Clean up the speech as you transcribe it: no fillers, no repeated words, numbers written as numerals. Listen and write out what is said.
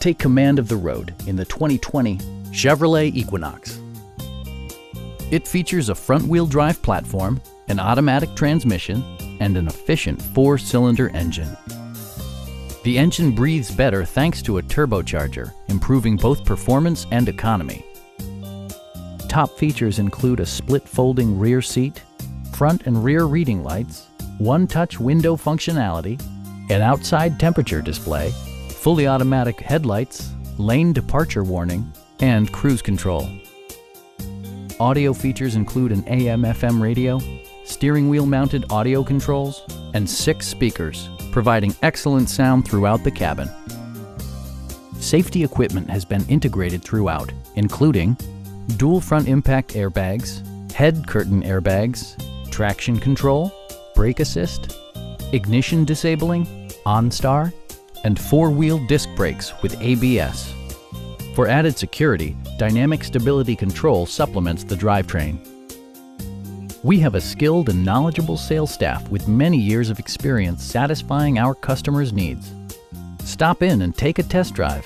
Take command of the road in the 2020 Chevrolet Equinox. It features a front-wheel drive platform, an automatic transmission, and an efficient 4-cylinder engine. The engine breathes better thanks to a turbocharger, improving both performance and economy. Top features include a split folding rear seat, front and rear reading lights, one-touch window functionality, an outside temperature display, fully automatic headlights, lane departure warning, and cruise control. Audio features include an AM/FM radio, steering wheel mounted audio controls, and 6 speakers, providing excellent sound throughout the cabin. Safety equipment has been integrated throughout, including dual front impact airbags, head curtain airbags, traction control, brake assist, ignition disabling, OnStar, and 4-wheel disc brakes with ABS. For added security, dynamic stability control supplements the drivetrain. We have a skilled and knowledgeable sales staff with many years of experience satisfying our customers' needs. Stop in and take a test drive.